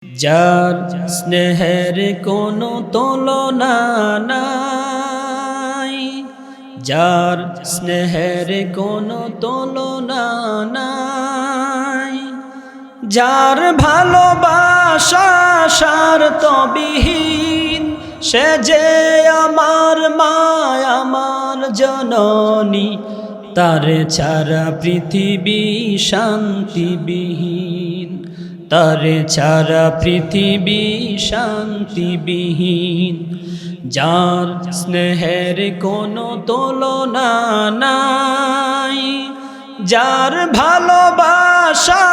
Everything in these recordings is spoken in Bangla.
যার স্নেহের কোনো তুলনা নাই, যার স্নেহের কোনো তুলনা নাই, যার ভালোবাসা স্বার্থবিহীন, সে যে আমার মা, আমার জননী, তার ছাড়া পৃথিবী শান্তিবিহীন, তার ছাড়া পৃথিবী শান্তিবিহীন। যার স্নেহের কোনো তুলনা নাই, যার ভালোবাসা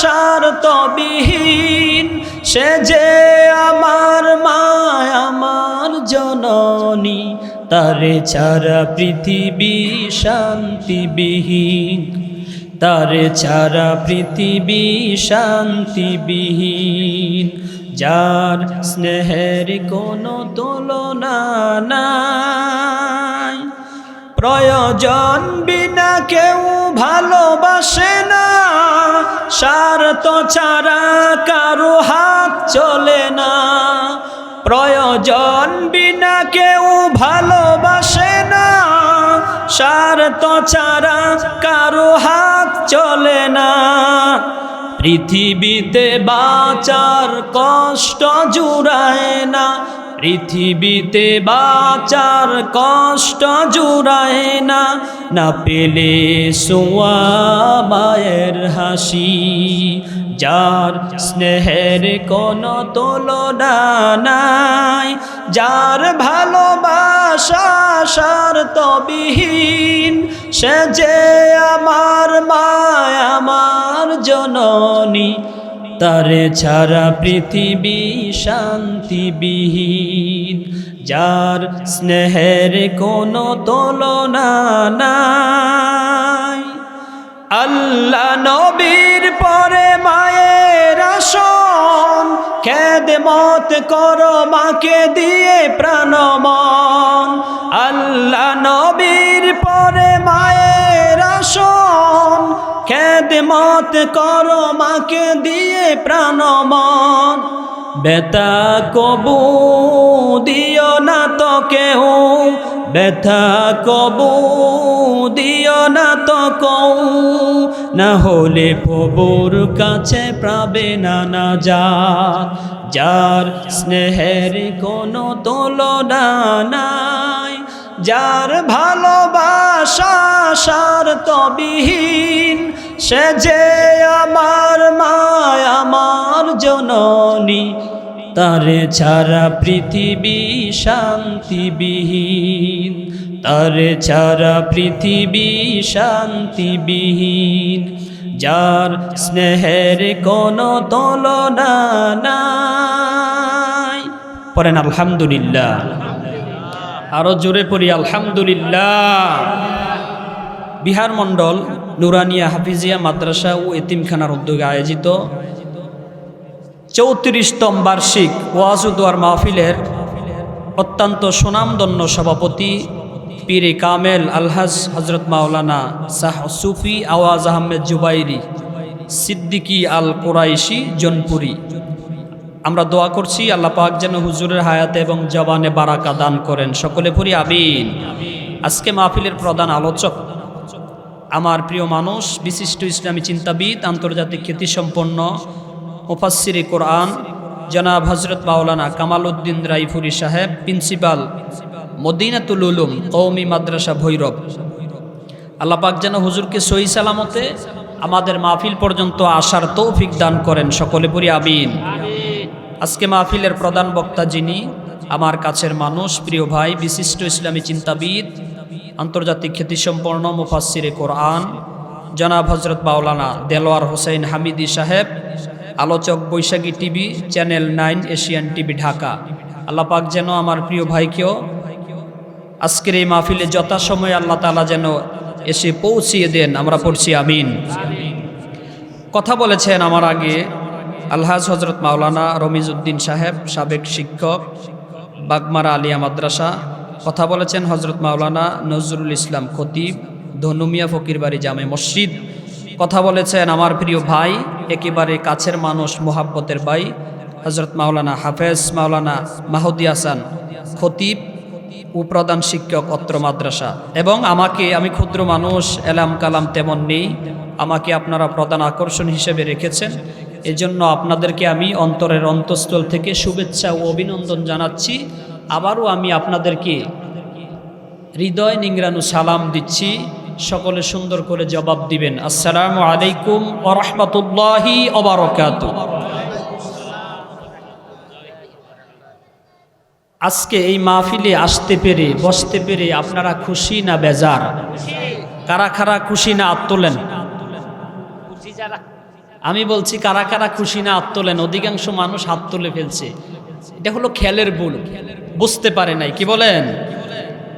স্বার্থবিহীন, সে যে আমার মা, আমার জননী, তার ছাড়া পৃথিবী শান্তিবিহীন, তার ছাড়া পৃথিবী শান্তিবিহীন। যার স্নেহের কোনো তুলনা নাই, প্রয়োজন বিনা কেউ ভালোবাসে না, স্বার্থ ছাড়া কারো হাত চলে না। প্রয়োজন বিনা কেউ ভালোবাসে না, স্বার্থ ছাড়া কারো হাত চলে না। পৃথিবীতে বাঁচার কষ্ট জুড়ায় না, পৃথিবীতে বাঁচার কষ্ট জুড়ায় না, না পেলে সোয়া মায়ের হাসি। যার স্নেহের কোনো তুলনা নাই, যার ভালোবাসা স্বার্থবিহীন, সে যে আমার মা, আমার জননী, তার ছাড়া পৃথিবী শান্তিবিহীন। যার স্নেহের কোনো তুলনা নাই। আল্লাহ নবীর পরে মায়ের আসন, খেদমত করো মাকে দিয়ে প্রাণমন। আল্লাহ নবীর পরে মায়ের আসন, খেদমত করো মাকে দিয়ে প্রাণমন। ব্যথা কবু দিও না তো কেউ, ব্যথা কবু দিও না তো কৌ, না হলে প্রভুর কাছে পাবে না নাজাত। যার স্নেহের কোনো তুলনা নাই, যার ভালোবাসা স্বার্থবিহীন, সে যে আমার মা, আমার জননী, তার ছাড়া পৃথিবী শান্তিবিহীন, তার ছাড়া পৃথিবী শান্তিবিহীন। যার স্নেহের কোনো তুলনা নাই। পড়েন আলহামদুলিল্লাহ, আরো জোরে পড়ি আলহামদুলিল্লাহ। বিহার মণ্ডল নুরানিয়া হাফিজিয়া মাদ্রাসা ও এতিমখানার উদ্যোগে আয়োজিত 34তম বার্ষিক ওয়াজ ও দোয়ার মাহফিলের অত্যন্ত সুনামধন্য সভাপতি পীরে কামেল আলহাজ হজরত মাওলানা শাহ সুফি আওয়াজ আহমেদ জুবাইরি সিদ্দিকী আল কোরাইশি জনপুরি। আমরা দোয়া করছি আল্লাহ পাক যেন হুজুরের হায়াতে এবং জবানে বারাকা দান করেন, সকলে পড়ি আমিন। আজকে মাহফিলের প্রধান আলোচক আমার প্রিয় মানুষ, বিশিষ্ট ইসলামী চিন্তাবিদ, আন্তর্জাতিক খ্যাতিসম্পন্ন মুফাসসিরে কোরআন জনাব হজরত মাওলানা কামাল উদ্দিন রাইফুরি সাহেব, প্রিন্সিপাল মদিনাতুল উলুম কওমি মাদ্রাসা ভৈরব। আল্লাহ পাক যেন হুজুরকে সহি সালামতে আমাদের মাহফিল পর্যন্ত আসার তৌফিক দান করেন, সকলে পড়ি আমিন। আজকে মাহফিলের প্রধান বক্তা যিনি, আমার কাছের মানুষ, প্রিয় ভাই, বিশিষ্ট ইসলামী চিন্তাবিদ, আন্তর্জাতিক খ্যাতিসম্পন্ন মুফাসসিরে কোরআন জনাব হজরত মাওলানা দেলোয়ার হোসেন হামিদি সাহেব, আলোচক Baishakhi TV, channel 9, Asian TV, Dhaka. Allah পাক যেন আমার প্রিয় ভাইকেও আজকের এই মাহফিলে যথাসময়ে আল্লাহ তাআলা যেন এসে পৌঁছিয়ে দেন, আমরা পড়ছি আমিন। কথা বলেছেন আমার আগে আলহাজ হজরত মাওলানা রমিজউদ্দিন সাহেব, সাবেক শিক্ষক, বাগমারা আলিয়া মাদ্রাসা। কথা বলেছেন হজরত মাওলানা নজরুল ইসলাম খতিব, ধনুমিয়া ফকিরবাড়ি জামে মসজিদ। কথা বলেছেন আমার প্রিয় ভাই, একেবারে কাছের মানুষ, মোহাব্বতের ভাই, হযরত মাওলানা হাফেজ মাওলানা মাহদি হাসান খতিব ও প্রধান শিক্ষক অত্র মাদ্রাসা, এবং আমি ক্ষুদ্র মানুষ, এলাম কালাম তেমন নেই, আমাকে আপনারা প্রধান আকর্ষণ হিসেবে রেখেছেন। এজন্য আপনাদেরকে আমি অন্তরের অন্তঃস্থল থেকে শুভেচ্ছা ও অভিনন্দন জানাচ্ছি। আবারও আমি আপনাদেরকে হৃদয় নিংড়ানো সালাম দিচ্ছি, সকলে সুন্দর করে জবাব দিবেন। আসসালামু আলাইকুম ওয়া রাহমাতুল্লাহি ওয়া বারাকাতুহু। আজকে এই মাহফিলে আসতে পেরে বসতে পেরে আপনারা খুশি না বেজার? কারা কারা খুশি না হাত তোলেন? আমি বলছি কারা কারা খুশি না হাত তোলেন? অধিকাংশ মানুষ হাত তুলে ফেলছে। এটা হলো খেয়ালের ভুল, বুঝতে পারে নাই। কি বলেন?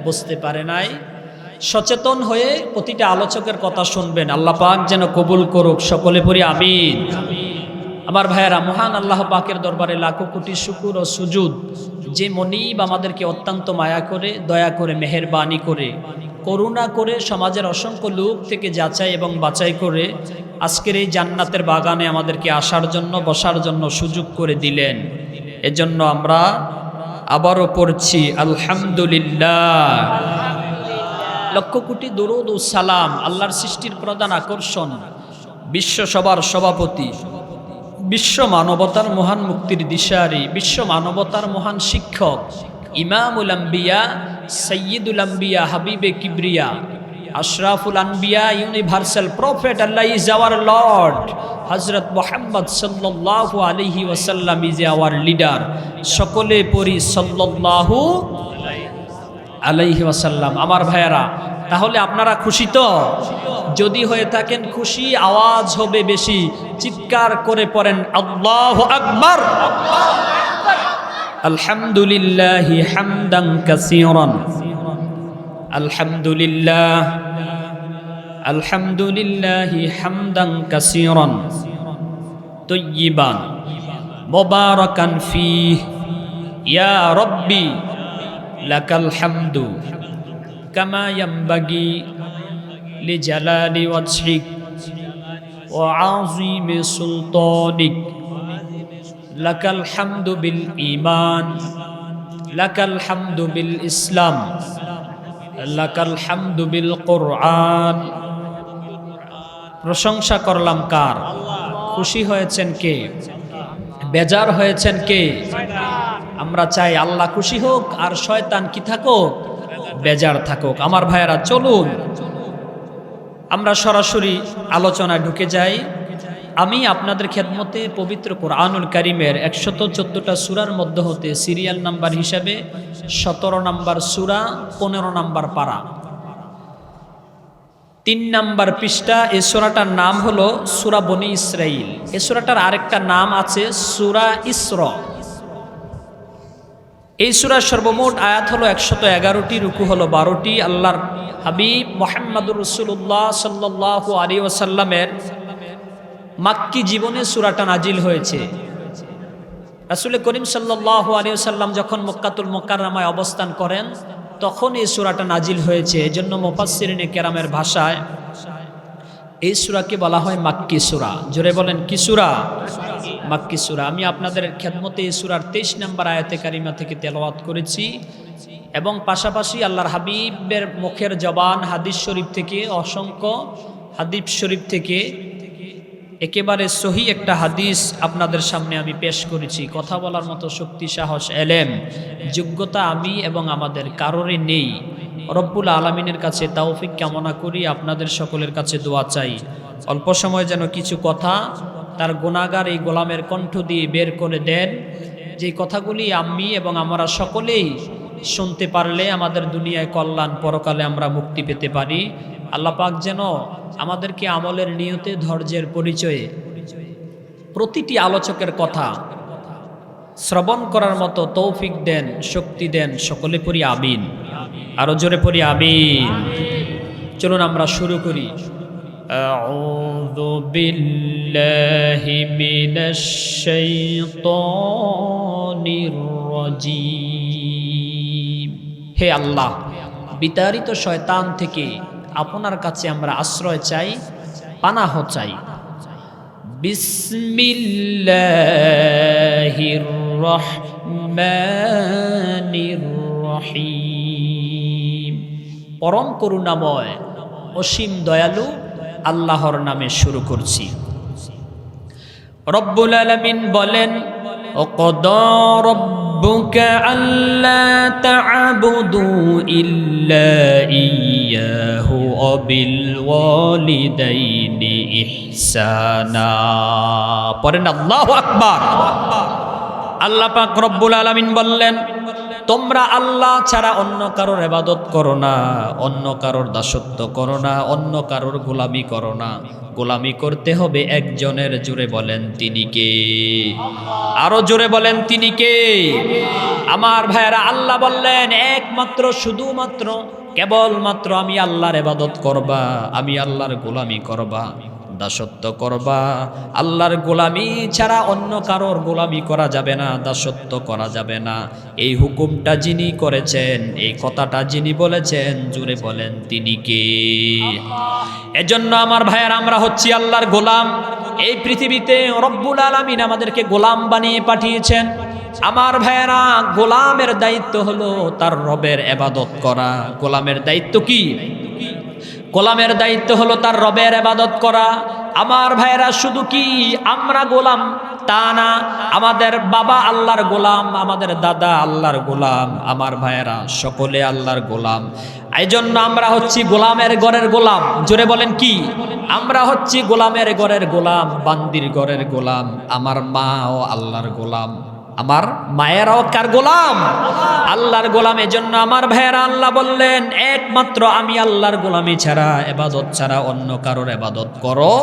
বুঝতে পারে নাই। সচেতন হয়ে প্রতিটা আলোচকের কথা শুনবেন। আল্লাহ পাক যেন কবুল করুক, সকলে পড়ি আমিন। আমার ভাইয়েরা, মহান আল্লাহ পাকের দরবারে লাখো কোটি শুকুর ও সুজুদ, যে মনিব আমাদেরকে অত্যন্ত মায়া করে, দয়া করে, মেহেরবানি করে, করুণা করে সমাজের অসংখ্য লোক থেকে যাচাই এবং বাছাই করে আজকের এই জান্নাতের বাগানে আমাদেরকে আসার জন্য, বসার জন্য সুযোগ করে দিলেন। এজন্য আমরা আবারও পড়ছি আলহামদুলিল্লাহ। লক্ষ কোটি দরুদ ও সালাম আল্লাহর সৃষ্টির প্রধান আকর্ষণ, বিশ্ব সবার সভাপতি, বিশ্ব মানবতার মহান মুক্তির দিশারি, বিশ্ব মানবতার মহান শিক্ষক, ইমামুল আম্বিয়া, সাইয়্যিদুল আম্বিয়া, হাবিবে কিবরিয়া, আশরাফুল আনবিয়া, universal prophet, Allah is our lord, হযরত মুহাম্মদ সাল্লাল্লাহু আলাইহি ওয়াসাল্লাম ইজ আওয়ার লিডার। সকলে পড়ি সাল্লাল্লাহু আলাইহি ওয়াসাল্লাম। আমার ভাইয়েরা, তাহলে আপনারা খুশি তো? যদি হয়ে থাকেন খুশি, আওয়াজ হবে বেশি, চিৎকার করে পড়েন আল্লাহু আকবার। আলহামদুলিল্লাহি হামদান কাসীরান, আলহামদুলিল্লাহ, আলহামদুলিল্লাহি হামদান কাসীরান তাইয়িবান মুবারাকান ফীহি ইয়া রাব্বি লাকাল হামদু কামা ইয়ানবাগি লিজালালি ওয়াজহিক ওয়া আযীমি সুলতানিক। লাকাল হামদু বিল ঈমান, লাকাল হামদু বিল ইসলাম, লাকাল হামদু বিল কুরআন। প্রশংসা করলাম কার? খুশি হয়েছেন কে? বেজার হয়েছেন কে? আমরা চাই আল্লাহ খুশি হোক আর শয়তান কি থাকুক? বেজার থাকুক। আমার ভাইয়েরা, চলুন আমরা সরাসরি আলোচনায় ঢুকে যাই। আমি আপনাদের খেদমতে পবিত্র কোরআনুল কারীমের 114টা সূরার মধ্যে হতে সিরিয়াল নাম্বার হিসাবে 17 নম্বর সূরা, 15 নম্বর পারা, 3 নম্বর পৃষ্ঠা। এই সূরাটার নাম হলো সূরা বনী ইসরাইল। এই সূরাটার আরেকটা নাম আছে সূরা ইসরা। এই সূরার সর্বমোট আয়াত হলো 111টি, রুকু হলো 12টি। আল্লাহর হাবিব মুহাম্মদুর রাসূলুল্লাহ সাল্লাল্লাহু আলাইহি ওয়াসাল্লামের মাক্কি জীবনে সূরাটা নাজিল হয়েছে। রাসূল করিম সাল্লাল্লাহু আলাইহি ওয়াসাল্লাম যখন মক্কাতুল মুকাররমায় অবস্থান করেন তখন এই সূরাটা নাজিল হয়েছে। এজন্য মুফাসসিরিনে কেরামের ভাষায় এই সূরাকে বলা হয় মাক্কি সূরা। জোরে বলেন কি সূরা? মাক্কি সূরা। আমি আপনাদের খেদমতে এই সূরার 23 নম্বর আয়াতে কারিমা থেকে তেলাওয়াত করেছি এবং পাশাপাশি আল্লাহর হাবিবের মুখের জবান হাদিস শরীফ থেকে, অসংখ্য হাদিস শরীফ থেকে একেবারে সহি একটা হাদিস আপনাদের সামনে আমি পেশ করেছি। কথা বলার মতো শক্তি, সাহস, এলেম, যোগ্যতা আমি এবং আমাদের কারোরই নেই। রব্বুল আলামিনের কাছে তৌফিক কামনা করি, আপনাদের সকলের কাছে দোয়া চাই। অল্প সময় যেন কিছু কথা তার গুনাহগার এই গোলামের কণ্ঠ দিয়ে বের করে দেন, যে কথাগুলি আমি এবং আমরা সকলেই শুনতে পারলে আমাদের দুনিয়ায় কল্যাণ, পরকালে আমরা মুক্তি পেতে পারি। আল্লাহ পাক যেন আমাদেরকে আমলের নিয়তে, ধৈর্যের পরিচয়ে প্রতিটি আলোচকের কথা শ্রবণ করার মতো তৌফিক দেন, শক্তি দেন। সকলে পড়ি আমিন। আরো জোরে পড়ি আমিন। চলুন আমরা শুরু করি। আউযু বিল্লাহি মিনাশ শাইতানির রাজীম। হে আল্লাহ, বিতাড়িত শয়তান থেকে আপনার কাছে আমরা আশ্রয় চাই, পানাহ চাই। বিসমিল্লাহির রহমানির রহিম। পরম করুণাময় অসীম দয়ালু আল্লাহর নামে শুরু করছি। রব্বুল আলামিন বলেন, ওয়াকাদা রাব্বুকা আল্লা তা'বুদু ইল্লা ইয়্যাহু ওয়া বিল ওয়ালিদাইনি ইহসানা। পড়েন আল্লাহু আকবার। আল্লাহ পাক রব্বুল আলামিন বললেন, তোমরা আল্লাহ ছাড়া অন্য কারোর ইবাদত করো না, অন্য কারোর দাসত্ব করো না, অন্য কারোর গোলামি করো না। গোলামি করতে হবে একজনের। জোরে বলেন তিনি কে? আরো জোরে বলেন তিনি কে? আমার ভাইয়েরা, আল্লাহ বললেন একমাত্র শুধুমাত্র কেবলমাত্র আমি আল্লাহর ইবাদত করবা, আমি আল্লাহর গোলামি করবা, দাসত্ব করবা। আল্লাহর গোলামি ছাড়া অন্য কারোর গোলামি করা যাবে না, দাসত্ব করা যাবে না। এই হুকুমটা যিনি করেছেন, এই কথাটা যিনি বলেছেন, জুড়ে বলেন তিনি কে? এজন্য আমার ভাইয়ের, আমরা হচ্ছি আল্লাহর গোলাম। এই পৃথিবীতে রব্বুল আলামিন আমাদেরকে গোলাম বানিয়ে পাঠিয়েছেন। আমার ভাইয়েরা, গোলামের দায়িত্ব হলো তার রবের ইবাদত করা। গোলামের দায়িত্ব কি? গোলামের দায়িত্ব হলো তার রবের ইবাদত করা। আমার ভাইয়েরা, শুধু কি আমরা গোলাম তা না, আমাদের বাবা আল্লাহর গোলাম, আমাদের দাদা আল্লাহর গোলাম। আমার ভাইয়েরা, সকলে আল্লাহর গোলাম। এই জন্য আমরা হচ্ছি গোলামের ঘরের গোলাম। জোরে বলেন কি? আমরা হচ্ছি গোলামের ঘরের গোলাম, বান্দির ঘরের গোলাম। আমার মাও আল্লাহর গোলাম, আমার মায়েরাও কার গোলাম? আল্লাহর গোলাম। এজন্য আমার ভাইয়েরা, আল্লাহ বললেন একমাত্র আমি আল্লাহর গোলামি ছাড়া, ইবাদত ছাড়া অন্য কারোর ইবাদত করো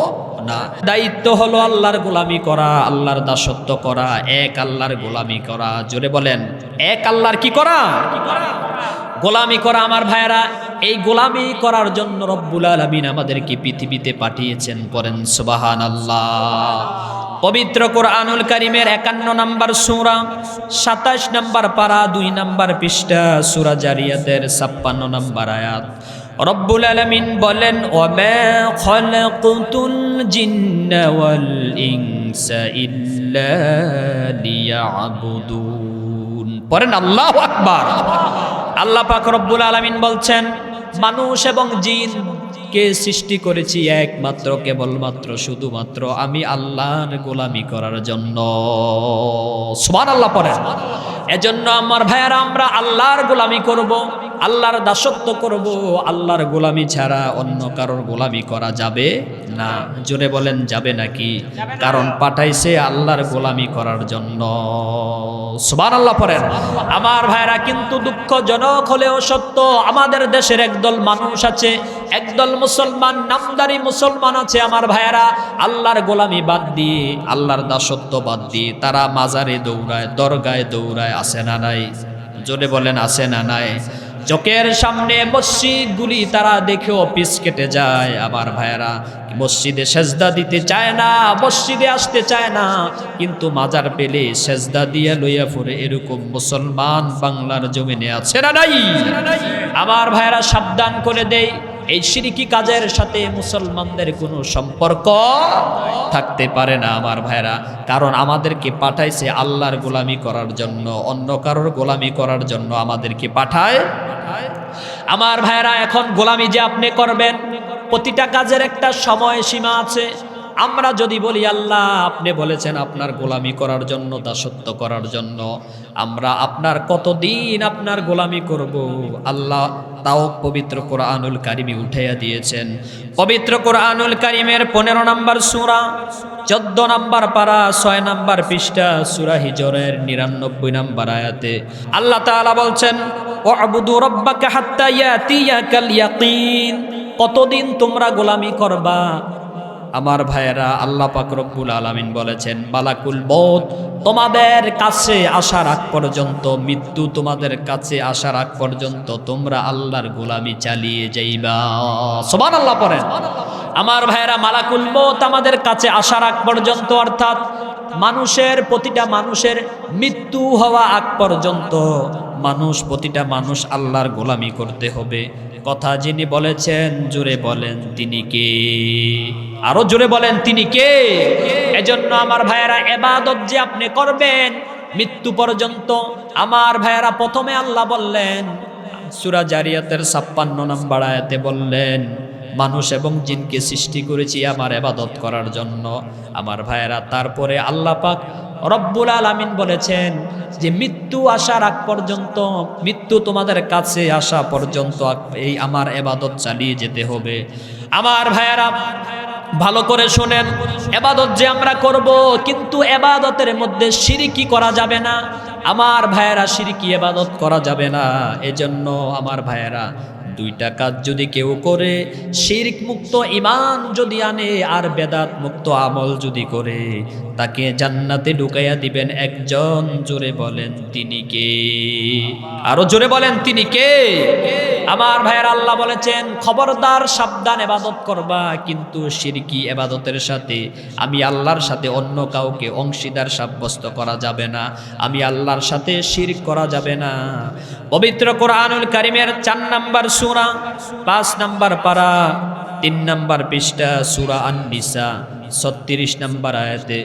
না। দায়িত্ব হলো আল্লাহর গোলামি করা, আল্লাহর দাসত্ব করা, এক আল্লাহর গোলামি করা। জোরে বলেন, এক আল্লাহর কি করা? গোলামি করা। আমার ভাইয়েরা, এই গোলামি করার জন্য রব্বুল আলামিন আমাদেরকে পৃথিবীতে পাঠিয়েছেন। পড়েন সুবহানাল্লাহ। পবিত্র কোরআনুল কারীমের 51 নম্বর সূরা, 27 নম্বর পারা, 2 নম্বর পৃষ্ঠা, সূরা জারিয়াতের 56 নম্বর আয়াত। রব্বুল আলামিন বলেন, ওয়ামা খালাকুতুল জিন্না ওয়াল ইনসা ইল্লা লিয়াবুদুন। পড়েন আল্লাহু আকবার। আল্লাহ পাক রব্বুল আলামিন বলছেন, মানুষ এবং জিনকে সৃষ্টি করেছি একমাত্র কেবলমাত্র শুধুমাত্র আমি আল্লাহর গোলামি করার জন্য। সুবহানাল্লাহ পড়েন। এজন্য আমার ভাইয়েরা, আমরা আল্লাহর গোলামি করব, আল্লাহর দাসত্ব করব। আল্লাহর গোলামি ছাড়া অন্য কারোর গোলামি করা যাবে না। জোরে বলেন যাবে নাকি? কারণ পাঠাইছে আল্লাহর গোলামি করার জন্য। সুবহানাল্লাহ পড়েন। আমার ভাইয়েরা, কিন্তু দুঃখজনক হলেও সত্য, আমাদের দেশের একদল মানুষ আছে, একদল মুসলমান, নামদারি মুসলমান আছে আমার ভাইয়েরা, আল্লাহর গোলামি বাদ দিয়ে, আল্লাহর দাসত্ব বাদ দিয়ে তারা মাজারে দৌড়ায়, দরগায় দৌড়ায়। আছে না নাই? জোরে বলেন আছে না নাই? চোখের সামনে মসজিদগুলি তারা দেখেও পিছ কেটে যায়। আমার ভাইয়েরা, মসজিদে সেজদা দিতে চায় না, মসজিদে আসতে চায় না, কিন্তু মাজার পেলে সেজদা দিয়ে লইয়া পড়ে। এরকম মুসলমান বাংলার জমিনে আছে না নাই? আমার ভাইয়েরা, সাবধান করে দেই, এই শিরকি কাজের সাথে মুসলমানদের কোনো সম্পর্ক থাকতে পারে না আমার ভাইরা। কারণ আমাদেরকে পাঠাইছে আল্লাহর গোলামি করার জন্য, অন্য কারোর গোলামি করার জন্য আমাদেরকে পাঠায়। আমার ভাইরা, এখন গোলামি যে আপনি করবেন, প্রতিটা কাজের একটা সময় সীমা আছে। আমরা যদি বলি আল্লাহ আপনি বলেছেন আপনার গোলামি করার জন্য, দাসত্ব করার জন্য, আমরা আপনার কতদিন আপনার গোলামি করব? আল্লাহ তাও পবিত্র কোরআনুল কারিমে উঠাইয়া দিয়েছেন। পবিত্র কোরআনুল কারিমের 15 নম্বর সূরা, 14 নম্বর পারা, 6 নম্বর পৃষ্ঠা, সূরা হিজরের 99 নম্বর আয়াতে আল্লাহ তাআলা বলছেন, ওয়াবুদু রাব্বাকা হাত্তা ইয়াতিয়াকাল ইয়াকিন। কতদিন তোমরা গোলামি করবা? আমার ভাইয়েরা, আল্লাহ পাক রব্বুল আলামিন বলেছেন, মালাকুল মউত তোমাদের কাছে আসার আগ পর্যন্ত, মৃত্যু তোমাদের কাছে আসার আগ পর্যন্ত তোমরা আল্লাহর গোলামি চালিয়ে যাইবা। সুবহানাল্লাহ পড়েন। আমার ভাইয়েরা, মালাকুল মউত আমাদের কাছে আসার আগ পর্যন্ত, অর্থাৎ মানুষের, প্রতিটা মানুষের মৃত্যু হওয়া আগ পর্যন্ত প্রতিটা মানুষ আল্লাহর গোলামি করতে হবে। কথা যিনি বলেছেন, জোরে বলেন তিনি কে? আরো জোরে বলেন তিনি কে? এজন্য আমার ভাইয়েরা ইবাদত যে আপনি করবেন মৃত্যু পর্যন্ত, আমার ভাইয়েরা প্রথমে আল্লাহ বললেন সূরা জারিয়াতের 56 নম্বর আয়াতে বললেন মানুষ এবং জিনকে সৃষ্টি করেছি আমার ইবাদত করার জন্য। আমার ভাইয়েরা তারপরে আল্লাহ পাক রব্বুল আলামিন বলেছেন যে মৃত্যু আসার আগ পর্যন্ত, মৃত্যু তোমাদের কাছে আসা পর্যন্ত এই আমার ইবাদত চালিয়ে যেতে হবে। আমার ভাইয়েরা ভালো করে শুনেন, ইবাদত যে আমরা করব কিন্তু ইবাদতের মধ্যে শিরকি করা যাবে না। আমার ভাইয়েরা শিরকি ইবাদত করা যাবে না। এজন্য আমার ভাইয়েরা দুইটা কাজ যদি কেউ করে, শিরক মুক্ত ঈমান যদি আনে আর বেদাত মুক্ত আমল যদি করে, তাকে জান্নাতে ঢুকাইয়া দিবেন একজন। জোরে বলেন তিনি কে? আরো জোরে বলেন তিনি কে? আমার ভাইয়ের আল্লাহ বলেছেন খবরদার সাবধান, ইবাদত করবা কিন্তু শিরকি ইবাদতের সাথে আমি আল্লাহর সাথে অন্য কাউকে অংশীদার সাব্যস্ত করা যাবে না, আমি আল্লাহর সাথে শিরক করা যাবে না। পবিত্র কোরআনুল কারীমের 4 নম্বর সূরা 5 নম্বর পারা 3 নম্বর পৃষ্ঠা সূরা আন-নিসা 36 নম্বর আয়াতে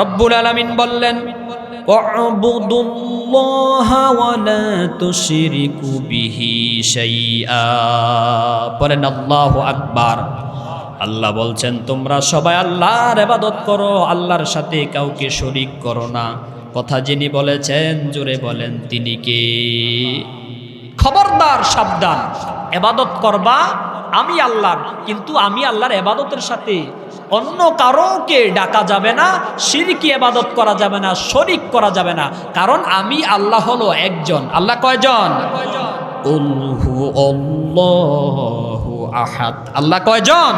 রব্বুল আলামিন বললেন ওয়া'বুদুল্লাহা ওয়া লা তুশরিকু বিহি শাইআ। বলেন আল্লাহু আকবার। আল্লাহ বলছেন তোমরা সবাই আল্লাহর ইবাদত করো, আল্লাহর সাথে কাউকে শরীক করো না। কথা যিনি বলেছেন জোরে বলেন তিনি কে? খবরদার সাবধান, ইবাদত করবা আমি আল্লাহর, কিন্তু আমি আল্লাহর ইবাদতের সাথে অন্য কারোকে ডাকা যাবে না, শিরকি ইবাদত করা যাবে না, শরীক করা যাবে না। কারণ আমি আল্লাহ হলো একজন। আল্লাহ কয়জন? কুল হু আল্লাহু আহাদ। আল্লাহ কয়জন?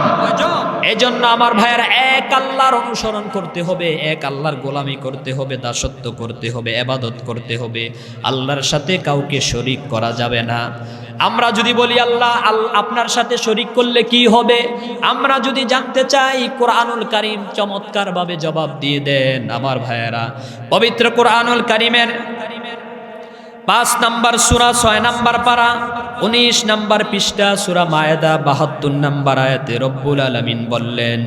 এজন্য আমার ভাইয়েরা এক আল্লাহর অনুসরণ করতে হবে, এক আল্লাহর গোলামি করতে হবে, দাসত্ব করতে হবে, ইবাদত করতে হবে। আল্লাহর সাথে কাউকে শরীক করা যাবে না। আমরা যদি বলি আল্লাহ আপনার সাথে শরীক করলে কি হবে, আমরা যদি জানতে চাই কোরআনুল কারীম চমৎকার ভাবে জবাব দিয়ে দেন। আমার ভাইয়েরা পবিত্র কোরআনুল কারীমের 5 নম্বর সূরা 6 নম্বর পারা 19 নম্বর পৃষ্ঠা সূরা মায়েদা 72 নম্বর আয়াতে রব্বুল আলামিন বললেন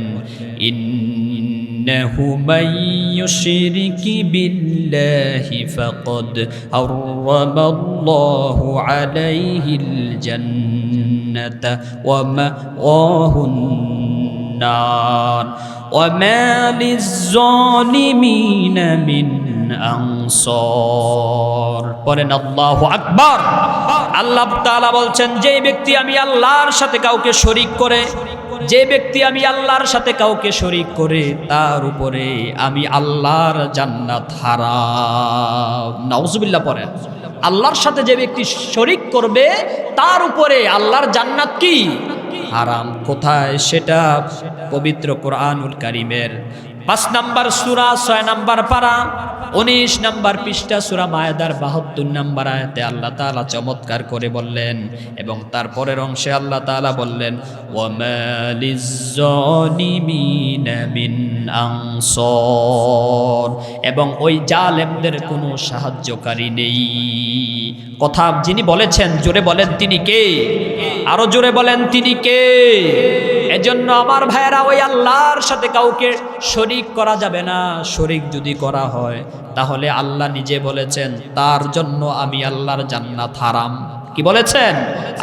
ইন্নাহু মাইয়ুশরিকি বিল্লাহি ফাকাদ হারামাল্লাহু আলাইহিল জান্নাতা ওয়া মাওয়াহুন নার ওয়া মা লিয-যালিমিনা মিন আনসার। পড়েন আল্লাহু আকবার। আল্লাহ তাআলা বলছেন যে ব্যক্তি আমি আল্লাহর সাথে কাউকে শরীক করে, যে ব্যক্তি আমি আল্লাহর সাথে কাউকে শরীক করে তার উপরে আমি আল্লাহর জান্নাত হারাম। নাউজুবিল্লাহ পড়েন। আল্লাহর সাথে যে ব্যক্তি শরীক করবে তার উপরে আল্লাহর জান্নাত কি? হারাম। কোথায় সেটা? পবিত্র কোরআনুল কারীমের 5 নম্বর সূরা 6 নম্বর পারা 19 নম্বর পৃষ্ঠা সূরা মায়েদার 72 নম্বর আয়াতে আল্লাহ তাআলা চমৎকার করে বললেন, এবং তারপরের অংশে আল্লাহ তাআলা বললেন ওয়া মা লিয-যালিমিনা মিন আনসার, এবং ওই জালেমদের কোনো সাহায্যকারী নেই। কথা যিনি বলেছেন জোরে বলেন তিনি কে? আরো জোরে বলেন তিনি কে? এজন্য আমার ভাইয়েরা ওই আল্লাহর সাথে কাউকে শরীক করা যাবে না। শরীক যদি করা হয় তাহলে আল্লাহ নিজে বলেছেন তার জন্য আমি আল্লাহর জান্নাত হারাম। কি বলেছেন?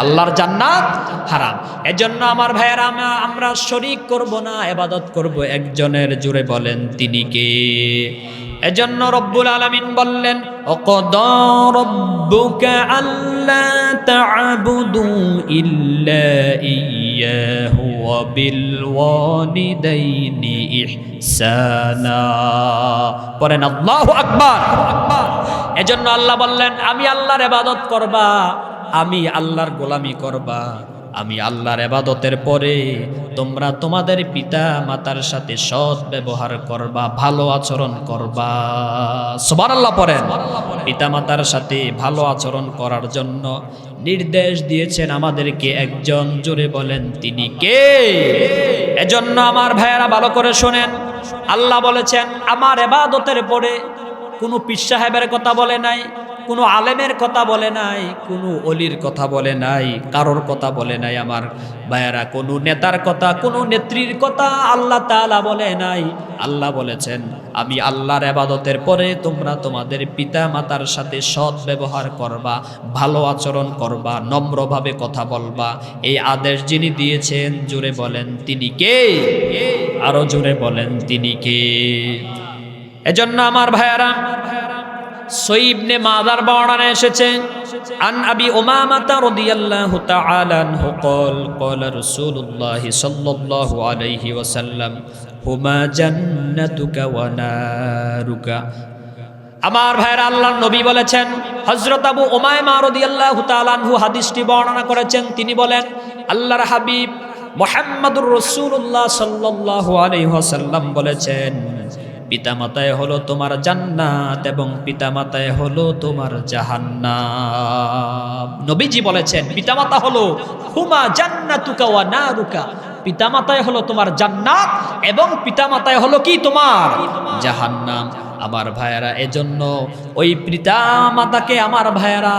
আল্লাহর জান্নাত হারাম। এজন্য আমার ভাইয়েরা আমরা শরীক করব না, ইবাদত করব একজনের। জোরে বলেন তিনি কে? এজন্য রব্বুল আলামিন বললেন ওয়াকাদা রাব্বুকা আল্লা তা'বুদু ইল্লা ইয়্যাহু ওয়া বিল ওয়ালিদাইনি ইহসানা। পড়েন আল্লাহু আকবার। এজন্য আল্লাহ বললেন আমি আল্লাহর ইবাদত করবা, আমি আল্লাহর গোলামি করবা। আমি আল্লাহর ইবাদতের পরে তোমরা তোমাদের পিতা মাতার সাথে সৎ ব্যবহার করবা, ভালো আচরণ করবা। সুবহানাল্লাহ পড়েন। পিতা মাতার সাথে ভালো আচরণ করার জন্য নির্দেশ দিয়েছেন আমাদেরকে একজন। জোরে বলেন তিনি কে? এজন্য আমার ভাইয়েরা ভালো করে শোনেন, আল্লাহ বলেছেন আমার ইবাদতের পরে কোনো পীর সাহেবের কথা বলে নাই, কোনো আলেমের কথা বলে নাই, কোনো অলির কথা বলে নাই, কারোর কথা বলে নাই আমার ভাইয়েরা, কোনো নেতার কথা, কোনো নেত্রীর কথা আল্লাহ তাআলা বলে নাই। আল্লাহ বলেছেন আমি আল্লাহর ইবাদতের পরে তোমরা তোমাদের পিতা মাতার সাথে সৎ ব্যবহার করবা, ভালো আচরণ করবা, নম্রভাবে কথা বলবা। এই আদেশ যিনি দিয়েছেন জোরে বলেন তিনি কে? আরো জোরে বলেন তিনি কে? এজন্য আমার ভাইয়েরা সহিহ ইবনে মাজার বর্ণনা এসেছে আন আবি উমামা রাদিয়াল্লাহু তাআলা আনহু ক্বালা রাসূলুল্লাহ সাল্লাল্লাহু আলাইহি ওয়াসাল্লাম হুমা জান্নাতুকা ওয়া নারুকা। আমার ভাইরা আল্লাহর নবী বলেছেন, হযরত আবু উমামা রাদিয়াল্লাহু তাআলা আনহু হাদিসটি বর্ণনা করেছেন। তিনি বলেন আল্লাহর হাবিব মুহাম্মদুর রাসূলুল্লাহ সাল্লাল্লাহু আলাইহি ওয়াসাল্লাম বলেছেন পিতামাতায় হলো তোমার জান্নাত এবং পিতামাতায় হলো তোমার জাহান্নাম। নবীজি বলেছেন পিতামাতা হলো হুমা জান্নাতুকা ওয়া নারুকা, পিতামাতায় হলো তোমার জান্নাত এবং পিতামাতায় হলো কি তোমার জাহান্নাম। আমার ভাইয়েরা এজন্য ওই পিতামাতাকে আমার ভাইয়েরা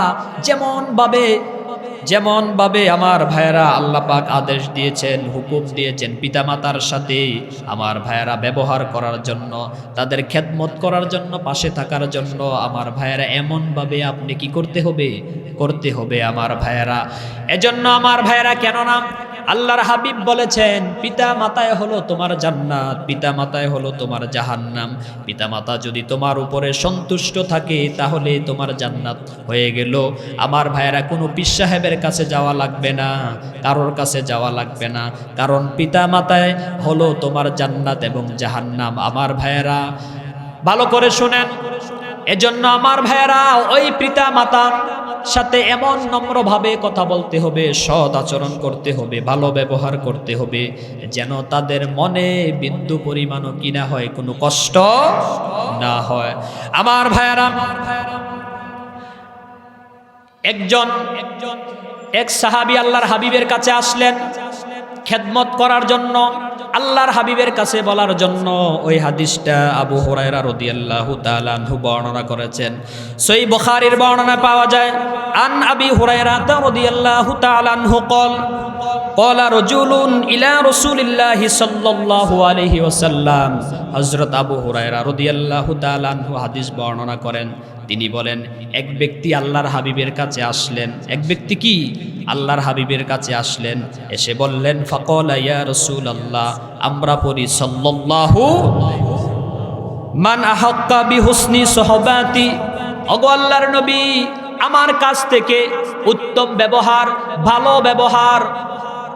যেমন ভাবে আমার ভাইয়েরা আল্লাহ পাক আদেশ দিয়েছেন, হুকুম দিয়েছেন পিতামাতার সাথে আমার ভাইয়েরা ব্যবহার করার জন্য, তাদের খেদমত করার জন্য, পাশে থাকার জন্য আমার ভাইয়েরা এমন ভাবে আপনি কি করতে হবে আমার ভাইয়েরা। এজন্য আমার ভাইয়েরা কেননা আল্লাহর হাবিব বলেছেন পিতা মাতায় হলো তোমার জান্নাত, পিতা মাতায় হলো তোমার জাহান্নাম। পিতা মাতা যদি তোমার উপরে সন্তুষ্ট থাকে তাহলে তোমার জান্নাত হয়ে গেল। আমার ভাইয়েরা কোনো পীর সাহেবের কাছে যাওয়া লাগবে না, কারোর কাছে যাওয়া লাগবে না, কারণ পিতা মাতায় হলো তোমার জান্নাত এবং জাহান্নাম। আমার ভাইয়েরা ভালো করে শুনেন, এজন্য আমার ভাইয়েরা ওই পিতা মাতার সাথে এমন নম্রভাবে কথা বলতে হবে, সৎ আচরণ করতে হবে, ভালো ব্যবহার করতে হবে, যেন তাদের মনে বিন্দু পরিমাণও কি না হয়, কোনো কষ্ট না হয়। আমার ভাইয়েরা এক সাহাবী আল্লাহর হাবিবের কাছে আসলেন খেদমত করার জন্য, আল্লাহর হাবিবের কাছে বলার জন্য। ওই হাদিসটা আবু হুরায়রা রাদিয়াল্লাহু তাআলা আনহু বর্ণনা করেছেন। সহিহ বুখারীর বর্ণনা পাওয়া যায় আন আবি হুরায়রা রাদিয়াল্লাহু তাআলা আনহু ক্বালা রাজুলুন ইলা রাসূলিল্লাহি সাল্লাল্লাহু আলাইহি ওয়াসাল্লাম। হযরত আবু হুরায়রা রাদিয়াল্লাহু তাআলা আনহু হাদিস বর্ণনা করেন, তিনি বলেন এক ব্যক্তি আল্লাহর হাবিবের কাছে আসলেন। এক ব্যক্তি কি আল্লাহর হাবিবের কাছে আসলেন, এসে বললেন ফাকালা ইয়া রাসূলুল্লাহ, আমরা পড়ি সাল্লাল্লাহু মান আহাক্কা বিহুসনি সুহবাতি, ওগো আল্লাহর নবী আমার কাছ থেকে উত্তম ব্যবহার, ভালো ব্যবহার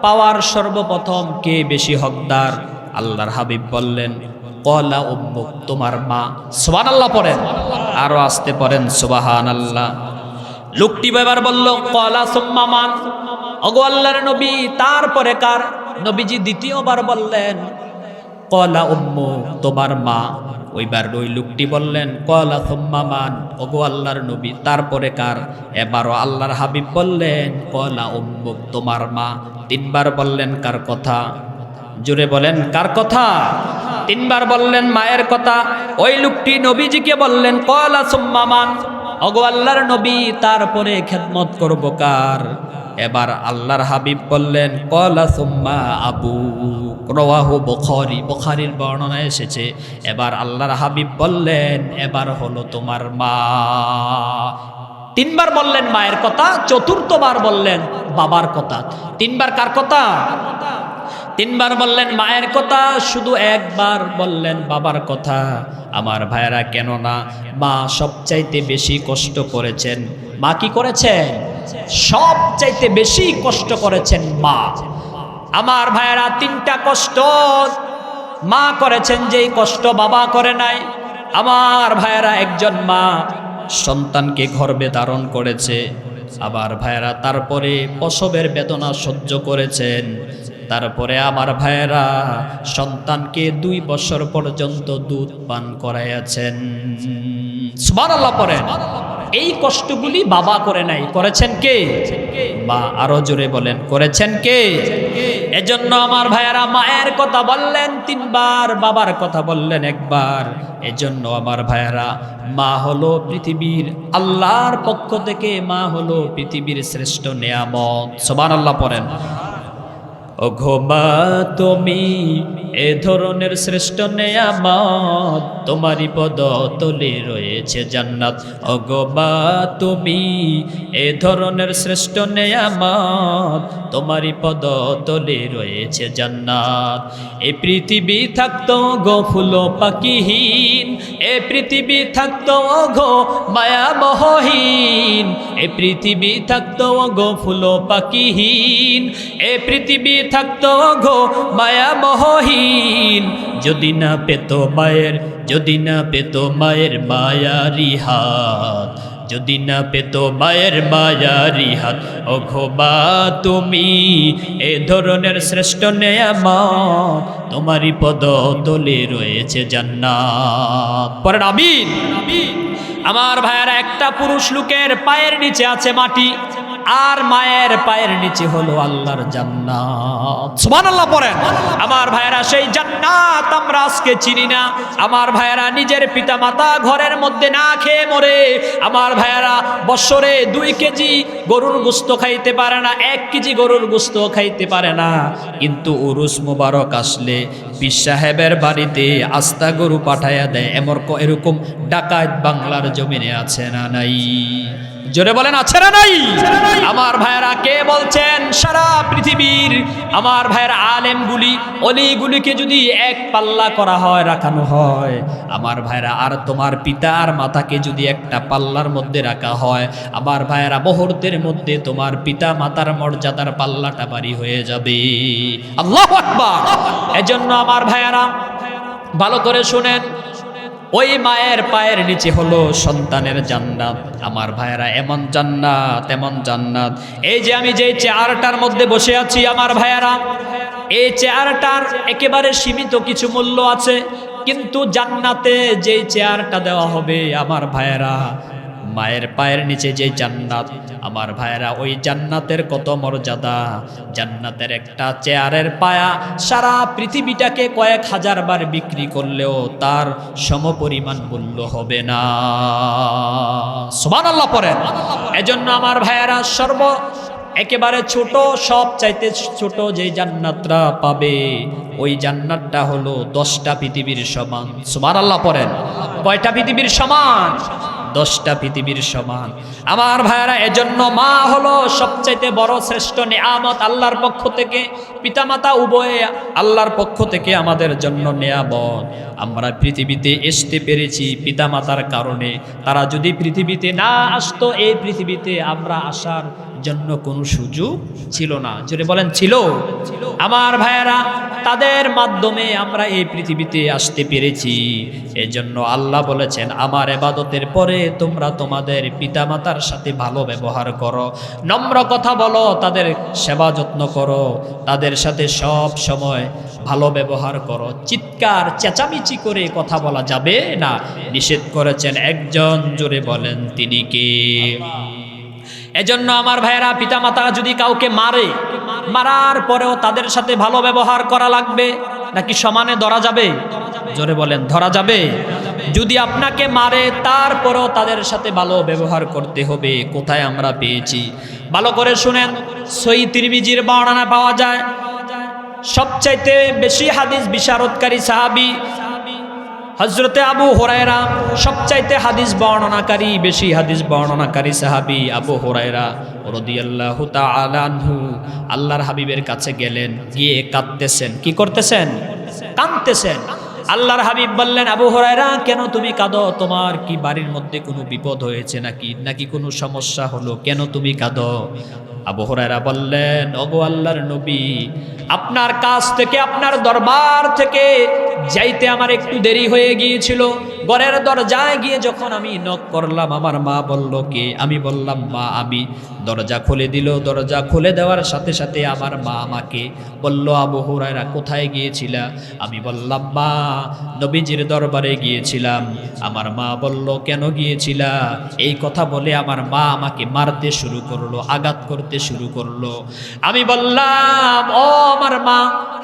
পাওয়ার সর্বপ্রথম কে বেশি হকদার? আল্লাহর হাবিব বললেন ক্বালা উম্মুক, তোমার মা। সুবহানাল্লাহ পড়েন, আরো আসতে পড়েন সুবহানাল্লাহ। লোকটি এবার বলল ক্বালা সুম্মা মান, ওগো আল্লাহর নবী তারপরে কার? নবীজি দ্বিতীয়বার বললেন ক্বালা উম্মুক, তোমার মা। ওইবার ওই লোকটি বললেন ক্বালা সুম্মা মান, ওগো আল্লাহর নবী তারপরে কার? এবারও আল্লাহর হাবিব বললেন ক্বালা উম্মুক, তোমার মা। তিনবার বললেন কার কথা? জোরে বলেন কার কথা? তিনবার বললেন মায়ের কথা। ওই লোকটি নবীজিকে বললেন ক্বালা সুম্মা মান, ওগো আল্লাহর নবী তারপরে খেদমত করব কার? এবার আল্লাহর হাবিব বললেন ক্বালা সুম্মা আবু, রাওয়াহু বুখারী, বুখারীর বর্ণনা এসেছে। এবার আল্লাহর হাবিব বললেন এবার হলো তোমার মা। তিনবার বললেন মায়ের কথা, চতুর্থবার বললেন বাবার কথা। তিনবার কার কথা? তিনবার বললেন মায়ের কথা, শুধু একবার বললেন বাবার কথা। আমার ভাইয়েরা কেননা মা সবচাইতে বেশি কষ্ট করেছেন। মা কি করেছেন? সবচাইতে বেশি কষ্ট করেছেন মা। আমার ভাইয়েরা তিনটা কষ্ট মা করেছেন, যেই কষ্ট বাবা করে নাই। আমার ভাইয়েরা একজন মা সন্তানকে গর্ভে ধারণ করেছে, আবার ভাইয়েরা তারপরে প্রসবের বেদনা সহ্য করেছেন, তারপরে আমার ভাইয়েরা সন্তানকে 2 বছর পর্যন্ত দুধ পান করাইয়াছেন। সুবহানাল্লাহ পড়েন। এই কষ্টগুলি বাবা করে নাই, করেছেন কে? মা। আরো জোরে বলেন করেছেন কে? এজন্য আমার ভাইয়েরা মায়ের কথা বললেন 3 বার, বাবার কথা বললেন 1 বার। এজন্য আমার ভাইয়েরা, মা হলো পৃথিবীর আল্লাহর পক্ষ থেকে, মা হলো পৃথিবীর শ্রেষ্ঠ নেয়ামত। সুবহানাল্লাহ পড়েন। ওগো মা তুমি এ ধরনের শ্রেষ্ঠ নেয়ামত, তোমারই পদতলে রয়েছে জান্নাত। ওগো মা তুমি এ ধরনের শ্রেষ্ঠ নেয়ামত, তোমারই পদতলে রয়েছে জান্নাত। এই পৃথিবী থাকতো গো ফুল পাখিহীন, এ পৃথিবী থাকতো গো মায়া মোহহীন, এ পৃথিবী থাকতো গো ফুল পাখিহীন, এ পৃথিবী থাকতো গো মায়া মোহহীন। যদি না পেত মায়ের, যদি না পেত মায়ের মায়ারি হাত, যদি না পেত মায়ের মায়ারি হাত। ওগো মা তুমি এ ধরনের শ্রেষ্ঠ নেয়ামত, তোমারই পদতলে রয়েছে জান্নাত। পরেন আমিন। আমার ভাইয়েরা, একটা পুরুষ লোকের পায়ের নিচে আছে মাটি, আর মায়ের পায়ের নিচে হলো আল্লাহর জান্নাত। সুবহানাল্লাহ পড়েন। আমার ভাইয়েরা, সেই জান্নাত আমরা আজকে চিনি না। আমার ভাইয়েরা, নিজের পিতামাতা ঘরের মধ্যে না খেয়ে মরে। আমার ভাইয়েরা, বছরে 2 কেজি গরুর গোশত খাইতে পারে না, 1 কেজি গরুর গোশত খাইতে পারে না, কিন্তু উরুস মুবারক আসলে পীর সাহেবের বাড়িতে আস্তা গরু পাঠাইয়া দেয়। এরকম ডাকাত বাংলার জমিনে আছে না নাই? জোরে বলেন, আছে না নাই? আমার ভাইয়েরা, কে বলছেন সারা পৃথিবীর আমার ভাইয়ের আলেমগুলি অলিগুলিকে যদি এক পাল্লা করা হয়, রাখানো হয়, আমার ভাইয়েরা, আর তোমার পিতা আর মাতাকে যদি একটা পাল্লার মধ্যে রাখা হয়, আমার ভাইয়েরা, মুহূর্তের মধ্যে তোমার পিতা মাতার মর্যাদার পাল্লাটা ভারী হয়ে যাবে। আল্লাহু আকবার। এজন্য আমার ভাইয়েরা, ভালো করে শুনেন, ওই মায়ের পায়ের নিচে হলো সন্তানের জান্নাত। আমার ভাইয়েরা, এমন জান্নাত, এমন জান্নাত। এই যে আমি যে চেয়ারটার মধ্যে বসে আছি, আমার ভাইয়েরা, এই চেয়ারটার একেবারে সীমিত কিছু মূল্য আছে, কিন্তু জান্নাতে যেই চেয়ারটা দেওয়া হবে, আমার ভাইয়েরা, মায়ের পায়ের নিচে যে জান্নাত, আমার ভাইয়েরা, ওই জান্নাতের কত মর্যাদা। জান্নাতের একটা চেয়ারের পায়া সারা পৃথিবীটাকে কয়েক হাজার বার বিক্রি করলেও তার সমপরিমাণ মূল্য হবে না। সুবহানাল্লাহ পড়েন। এজন্য আমার ভাইয়েরা, একেবারে ছোট, সব চাইতে ছোট যে জান্নাতটা পাবে, ওই জান্নাতটা হলো 10টা পৃথিবীর সমান। সুবহানাল্লাহ পড়েন। কয়টা পৃথিবীর সমান? 10টা পৃথিবীর সমান। আমার ভাইয়েরা, এজন্য মা হলো সবচাইতে বড় শ্রেষ্ঠ নেয়ামত আল্লাহর পক্ষ থেকে। পিতামাতা উভয়ে আল্লাহর পক্ষ থেকে আমাদের জন্য নেয়ামত। আমরা পৃথিবীতে আসতে পেরেছি পিতামাতার কারণে। তারা যদি পৃথিবীতে না আসতো, এই পৃথিবীতে আমরা আসার জন্য কোনো সুযোগ ছিল না। যদি বলেন ছিল? আমার ভাইয়েরা, তাদের মাধ্যমে আমরা এই পৃথিবীতে আসতে পেরেছি। এজন্য আল্লাহ বলেছেন, আমার ইবাদতের পরে তোমরা তোমাদের পিতামাতার সাথে ভালো ব্যবহার করো, নম্র কথা বলো, তাদের সেবা যত্ন করো, তাদের সাথে সব সময় ভালো ব্যবহার করো। চিৎকার চেঁচামেচি করে কথা বলা যাবে না, নিষেধ করেছেন একজন। জোরে বলেন, তিনি কে? এজন্য আমার ভাইয়েরা, পিতামাতা যদি কাউকে মারে, মারার পরেও তাদের সাথে ভালো ব্যবহার করা লাগবে, নাকি সমানে ধরা যাবে? জোরে বলেন, ধরা যাবে? যদি আপনাকে মারে, তারপরেও তাদের সাথে ভালো ব্যবহার করতে হবে। কোথায় আমরা পেয়েছি? ভালো করে শুনেন, সহিহ তিরমিজির বর্ণনা পাওয়া যায়, সবচাইতে বেশি হাদিস বিশারদকারী সাহাবী হযরতে আবু হুরায়রা। সবচাইতে হাদিস বর্ণনাকারী, বেশি হাদিস বর্ণনাকারী সাহাবী আবু হুরায়রা রাদিয়াল্লাহু তাআলা আনহু আল্লাহর হাবিবের কাছে গেলেন, গিয়ে কাঁদতেছেন। কি করতেছেন? কাঁদতেছেন। আল্লাহর হাবিব বললেন, আবু হুরায়রা, কেন তুমি কাঁদো? তোমার কি বাড়ির মধ্যে কোনো বিপদ হয়েছে নাকি কোনো সমস্যা হলো? কেন তুমি কাঁদো? আবু হুরায়রা বললেন, ওগো আল্লাহর নবী, আপনার কাছ থেকে, আপনার দরবার থেকে যাইতে আমার একটু দেরি হয়ে গিয়েছিল। ঘরের দরজায় গিয়ে যখন আমি নক করলাম, আমার মা বলল, কে? আমি বললাম, মা আমি। দরজা খুলে দিল। দরজা খুলে দেওয়ার সাথে সাথে আমার মা আমাকে বলল, আবু হুরায়রা, কোথায় গিয়েছিলা? আমি বললাম, মা, নবীজির দরবারে গিয়েছিলাম। আমার মা বলল, কেন গিয়েছিলা? এই কথা বলে আমার মা আমাকে মারতে শুরু করলো, আঘাত করতে শুরু করলো। আমি বললাম, ও আমার মা,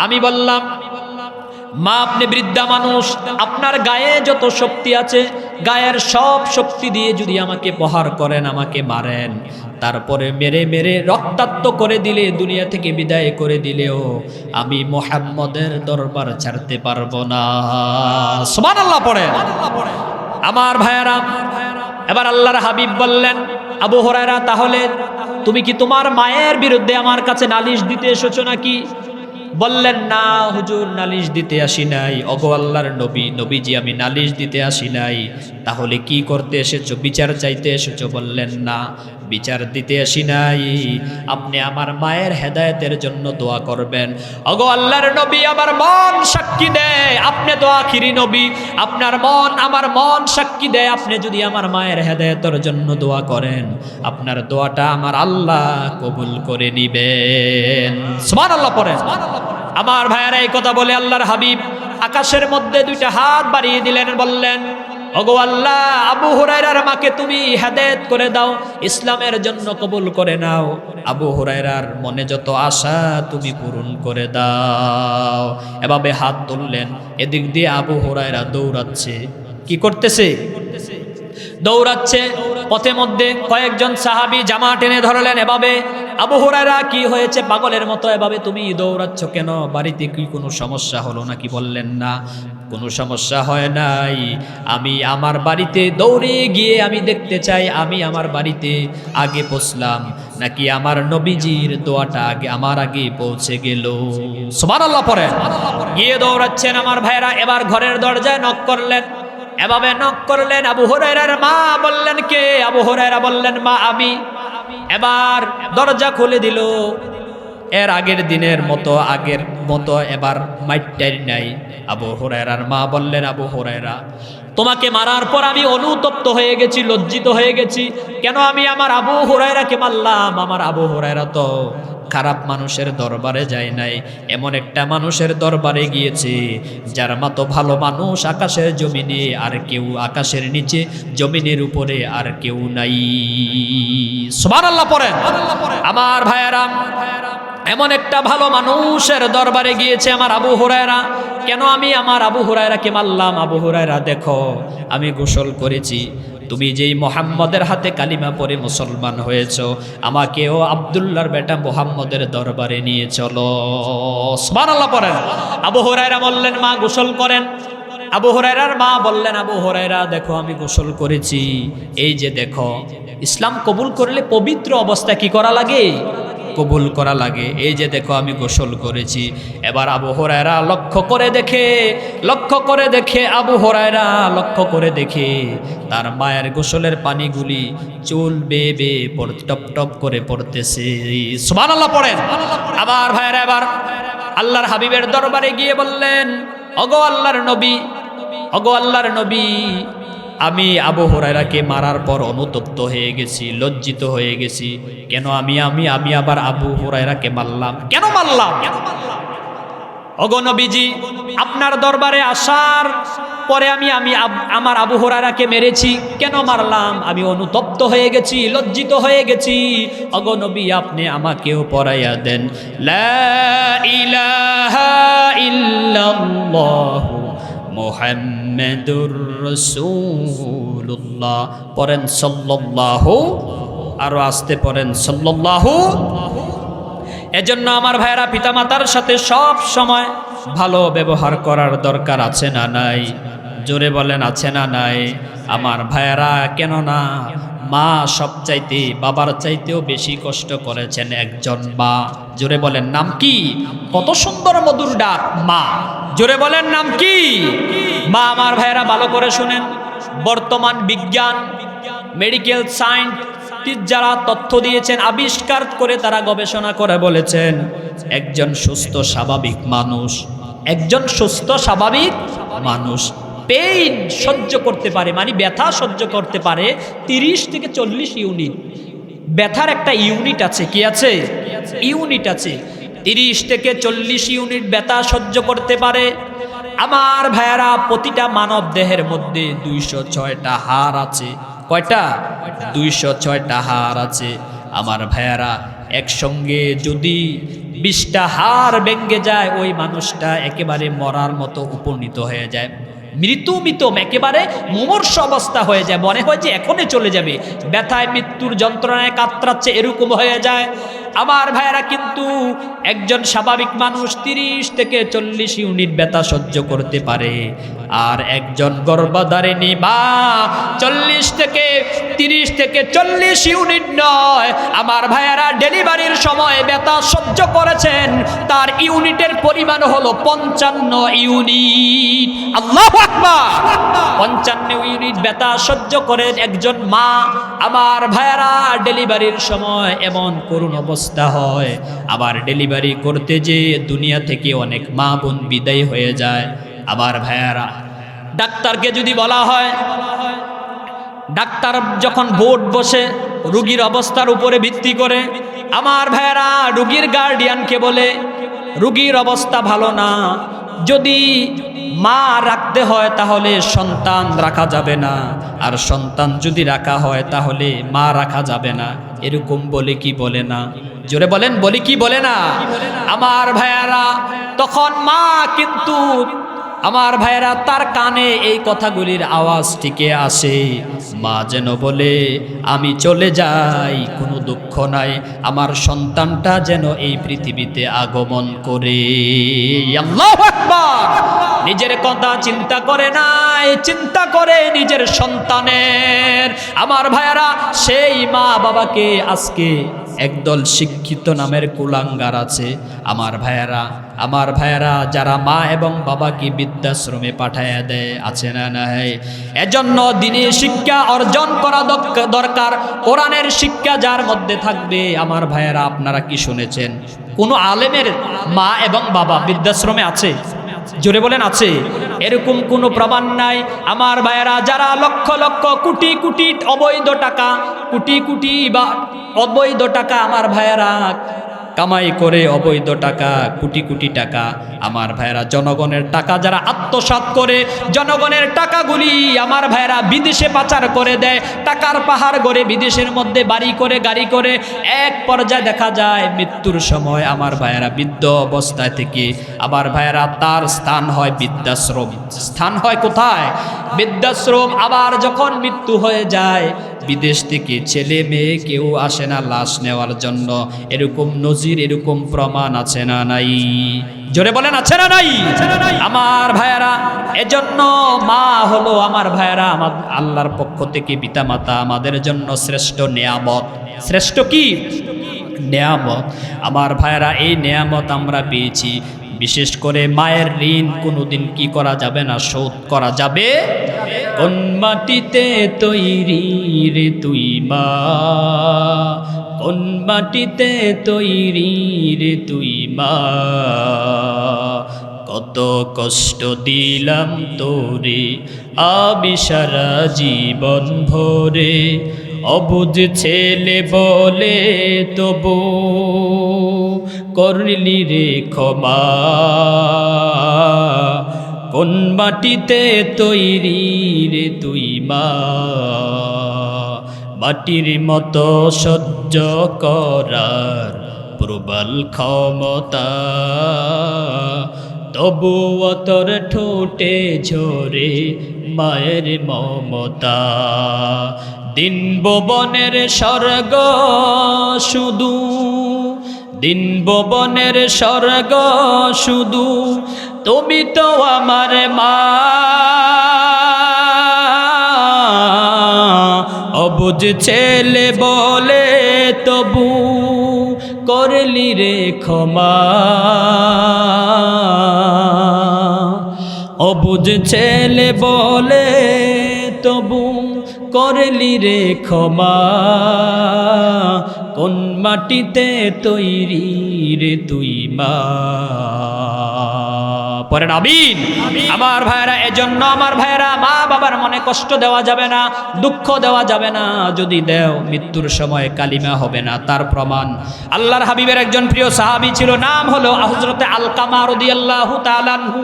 আমি বললাম, মা আপনি বৃদ্ধা মানুষ, আপনার গায়ে যত শক্তি আছে গায়ের সব শক্তি দিয়ে যদি আমাকে প্রহার করেন, আমাকে মারেন, তারপরে মেরে মেরে রক্তাক্ত করে দিলে, দুনিয়া থেকে বিদায় করে দিলেও আমি মুহাম্মদের দরবার ছাড়তে পারবো না। সুবহানাল্লাহ পড়েন। আমার ভাইয়েরা, এবার আল্লাহর হাবিব বললেন, আবু হুরায়রা তাহলে তুমি কি তোমার মায়ের বিরুদ্ধে আমার কাছে নালিশ দিতে এসেছো নাকি? বললেন, না হুজুর, নালিশ দিতে আসি নাই। ওগো আল্লাহর নবী, নবীজি আমি নালিশ দিতে আসি নাই। তাহলে কি করতে এসেছো? বিচার চাইতে এসেছো? বললেন, না বিচার দিতে আসি নাই, আপনি আমার মায়ের হেদায়েতের জন্য দোয়া করবেন। ওগো আল্লাহর নবী, আমার মন সাক্ষী দেয় আপনি তো আখিরি নবী, আপনার মন আমার মন সাক্ষী দেয় আপনি যদি আমার মায়ের হেদায়েতের জন্য দোয়া করেন, আপনার দোয়াটা আমার আল্লাহ কবুল করে নিবেন। সুবহানাল্লাহ পড়েন। আমার ভাইয়েরা, এই কথা বলে আল্লাহর হাবিব আকাশের মধ্যে দুইটা হাত বাড়িয়ে দিলেন, বললেন, ওগো আল্লাহ, আবু হুরায়রার মাকে তুমি হেদায়েত করে দাও, ইসলামের জন্য কবুল করে নাও। আবু হুরায়রার মনে যত আশা তুমি পূরণ করে দাও। এভাবে হাত তুললেন। এদিক দিয়ে আবু হুরায়রা দৌড়াচ্ছে। কি করতেছে? দৌড়াচ্ছে। পথে মধ্যে কয়েকজন সাহাবী জামা টেনে ধরলেন। এভাবে, আবু হুরায়রা কি হয়েছে পাগলের মতো এভাবে তুমি দৌড়াচ্ছ কেন? বাড়িতে কি কোনো সমস্যা হলো নাকি? বললেন, না কোনো সমস্যা হয় নাই, আমি আমার বাড়িতে দৌড়ে গিয়ে আমি দেখতে চাই আমি আমার বাড়িতে আগে পৌঁছলাম নাকি আমার নবীজির দোয়াটা আগে আমার আগে পৌঁছে গেল। সুবহানাল্লাহ পড়েন। গিয়ে দৌড়াচ্ছেন আমার ভাইরা। এবার ঘরের দরজায় নক করলেন। এভাবে নক করলেন। আবু হুরায়রার মা বললেন, কে? আবু হুরায়রা বললেন, মা আমি। এবার দরজা খুলে দিল। এর আগের দিনের মতো এবার মাইটাই নাই। আবু হুরায়রার মা বললেন, আবু হুরায়রা, তোমাকে মারার পর আমি অনুতপ্ত হয়ে গেছি, লজ্জিত হয়ে গেছি। কেন আমি আমার আবু হুরায়রাকে মারলাম? আমার আবু হুরায়রা তো খারাপ মানুষের দরবারে যায় নাই, এমন একটা মানুষের দরবারে গিয়েছে যার মতো ভালো মানুষ আকাশের জমিনে আর কেউ, আকাশের নিচে জমিনের উপরে আর কেউ নাই। সুবহানাল্লাহ পড়েন। আমার ভাইয়েরা, এমন একটা ভালো মানুষের দরবারে গিয়েছে আমার আবু হুরায়রা। কেন আমি আমার আবু হুরায়রাকে মারলাম? আবু হুরায়রা দেখো, আমি গোসল করেছি, তুমি যেই মুহাম্মদের হাতে কালিমা পড়ে মুসলমান হয়েছ, আমাকেও আব্দুল্লাহর বেটা মুহাম্মদের দরবারে নিয়ে চলো। সুবহানাল্লাহ পড়েন। আবু হুরায়রা বললেন, মা গোসল করেন। আবু হুরায়রার মা বললেন, আবু হুরায়রা দেখো আমি গোসল করেছি, এই যে দেখো, ইসলাম কবুল করলে পবিত্র অবস্থা কি করা লাগে? কবুল করা লাগে। এই যে দেখো আমি গোসল করেছি। এবার আবু হুরায়রা লক্ষ্য করে দেখে আবু হুরায়রা লক্ষ্য করে দেখে তার মায়ের গোসলের পানিগুলি চুল বেয়ে বেয়ে টপ টপ করে পড়তেছে। সুবহানাল্লাহ পড়েন। আবার ভাইয়েরা, এবার আল্লাহর হাবিবের দরবারে গিয়ে বললেন, ওগো আল্লাহর নবী, আমি আবু হুরায়রাকে মারার পর অনুতপ্ত হয়ে গেছি, লজ্জিত হয়ে গেছি। কেন আমি আবার আবু হুরায়রাকে মারলাম? কেন মারলাম? ওগো নবীজি, আপনার দরবারে আসার পরে আমি আমার আবু হুরায়রাকে মেরেছি। কেন মারলাম? আমি অনুতপ্ত হয়ে গেছি, লজ্জিত হয়ে গেছি। ওগো নবী, আপনি আমাকেও পড়াইয়া দেন, লা ইলাহা ইল্লাল্লাহু মুহাম্মাদুর রাসূলুল্লাহ। পড়েন সাল্লাল্লাহু, আরো আসতে পড়েন সাল্লাল্লাহু। এজন্য আমার ভাইয়েরা, পিতামাতার সাথে সব সময় ভালো ব্যবহার করার দরকার আছে না নাই? জোরে বলেন, আছে না নাই? আমার ভাইয়েরা, কেন না মা সবচাইতে, বাবার চাইতেও বেশি কষ্ট করেছেন একজন মা। জোরে বলেন, নাম কি? কত সুন্দর মধুর ডাক, মা। জোরে বলেন, নাম কি? মা। আমার ভাইয়েরা ভালো করে শুনেন, বর্তমান বিজ্ঞান, মেডিকেল সায়েন্স যারা তথ্য দিয়েছেন, আবিষ্কার করে তারা গবেষণা করে বলেছেন, একজন সুস্থ স্বাভাবিক মানুষ পেইন সহ্য করতে পারে, মানে ব্যথা সহ্য করতে পারে 30 থেকে 40 ইউনিট। ব্যথার একটা ইউনিট আছে। কি আছে? ইউনিট আছে। 30 থেকে 40 ইউনিট ব্যথা সহ্য করতে পারে। আমার ভাইয়ারা, প্রতিটা মানব দেহের মধ্যে 206টা হাড় আছে। কয়টা? 206টা হাড় আছে। আমার ভাইয়ারা, একসঙ্গে যদি 20টা হাড় ভেঙে যায় ওই মানুষটা একেবারে মরার মতো উপনীত হয়ে যায়, মৃত একেবারে মুমূর্ষ অবস্থা হয়ে যায়, মনে হয় যে এখনই চলে যাবে, ব্যথায় মৃত্যুর যন্ত্রণায় কাতরাচ্ছে, এরকম হয়ে যায়। আমার ভাইয়েরা, কিন্তু একজন স্বাভাবিক মানুষ 30 থেকে 40 ইউনিট ব্যথা সহ্য করতে পারে, আর একজন গর্ভধারিণী মা 30 থেকে 40 ইউনিট নয়, আমার ভাইয়েরা ডেলিভারির সময় ব্যথা সহ্য করেছেন, তার ইউনিটের পরিমাণ হলো 55 ইউনিট। আল্লাহু আকবার! 55 ইউনিট ব্যথা সহ্য করেন একজন মা। আমার ভাইয়েরা, ডেলিভারির সময় এমন করুণ অবস্থা হয়, আবার ডেলিভারি করতে যে দুনিয়া থেকে অনেক মা বোন বিদায় হয়ে যায়। আমার ভাইয়েরা, ডাক্তারকে যদি বলা হয়, ডাক্তার যখন বোর্ড বসে রোগীর অবস্থার উপরে ভিত্তি করে, আমার ভাইয়েরা রোগীর গার্ডিয়ানকে বলে রোগীর অবস্থা ভালো না, যদি মা রাখতে হয় তাহলে সন্তান রাখা যাবে না, আর সন্তান যদি রাখা হয় তাহলে মা রাখা যাবে না, এরকম বলে কি বলে না? জোরে বলেন, বলি কি বলে না? আমার ভাইয়েরা, তখন মা কিন্তু, আমার ভাইয়েরা, তার কানে এই কথাগুলির আওয়াজ টিকে আসে, মা যেন বলে আমি চলে যাই, কোনো দুঃখ নাই, আমার সন্তানটা যেন এই পৃথিবীতে আগমন করে। আল্লাহু আকবার! নিজের কথা চিন্তা করে নাই, চিন্তা করে নিজের সন্তানের। আমার ভাইয়েরা, সেই মা বাবাকে আজকে একদল শিক্ষিত নামের কুলাঙ্গার আছে। আমার ভাইয়েরা, যারা মা এবং বাবাকে বৃদ্ধাশ্রমে পাঠাইয়া দেয়, আছে না নাই? এজন্য দিনের শিক্ষা অর্জন করা দরকার। কোরআনের শিক্ষা যার মধ্যে থাকবে, আমার ভাইয়েরা, আপনারা কি শুনেছেন কোন আলেমের মা এবং বাবা বৃদ্ধাশ্রমে আছে? জোরে বলেন, আছে? এরকম কোনো প্রমাণ নাই। আমার ভাইয়েরা, যারা লক্ষ লক্ষ কোটি কোটি অবৈধ টাকা, কোটি বা অবৈধ টাকা, আমার ভাইয়েরা কামাই করে, অবৈধ টাকা, কোটি টাকা, আমার ভাইয়েরা জনগণের টাকা যারা আত্মসাৎ করে, জনগণের টাকাগুলি আমার ভাইয়েরা বিদেশে পাচার করে দেয়, টাকার পাহাড় গড়ে বিদেশের মধ্যে বাড়ি করে, গাড়ি করে, এক পর্যায়ে দেখা যায় মৃত্যুর সময় আমার ভাইয়েরা বৃদ্ধ অবস্থায় থেকে আমার ভাইয়েরা তার স্থান হয় বৃদ্ধাশ্রম। স্থান হয় কোথায়? বৃদ্ধাশ্রম। আবার যখন মৃত্যু হয়ে যায়, বিদেশ থেকে ছেলে মেয়ে কেউ আসে না লাশ নেওয়ার জন্য। এরকম নজির, এরকম প্রমাণ আছে না নাই? জোরে বলেন, আছে না নাই? আমার ভাইয়েরা, এজন্য মা হলো আমার ভাইয়েরা আমার আল্লাহর পক্ষ থেকে পিতামাতা আমাদের জন্য শ্রেষ্ঠ নেয়ামত। শ্রেষ্ঠ কি? নেয়ামত। আমার ভাইয়েরা, এই নেয়ামত আমরা পেয়েছি। বিশেষ করে মায়ের ঋণ কোনোদিন কি করা যাবে না, শোধ করা যাবে। কোন মাটিতে তৈরি রে তুই মা, কোন মাটিতে তৈরি রে তুই মা, কত কষ্ট দিলাম তোরে আমি সারা জীবন ভরে, অবুঝ ছেলে বলে তবু করলি রে ক্ষমা। কোন মাটিতে তৈরি রে তুই মা, মাটির মতো সহ্য করার প্রবল ক্ষমতা, তবুও তোর ঠোঁটে ঝরে মায়ের মমতা। দিন ভুবনের স্বর্গ শুধু, দিন ভুবনের স্বর্গ শুধু, তুমি তো আমার মা। অবুঝ ছেলে বলে তবু করলি রে ক্ষমা, অবুঝ ছেলে বলে তবু করলি রে ক্ষমা। কোন মাটিতে তৈরি রে তুই মা। পড়েন আমিন। আমার ভাইয়েরা, এজন্য আমার ভাইয়েরা, মা বাবার মনে কষ্ট দেওয়া যাবে না, দুঃখ দেওয়া যাবে না। যদি দেও, মৃত্যুর সময় কালিমা হবে না। তার প্রমাণ আল্লাহর হাবিবের একজন প্রিয় সাহাবী ছিল, নাম হলো হযরতে আলকামা রাদিয়াল্লাহু তাআলা আনহু।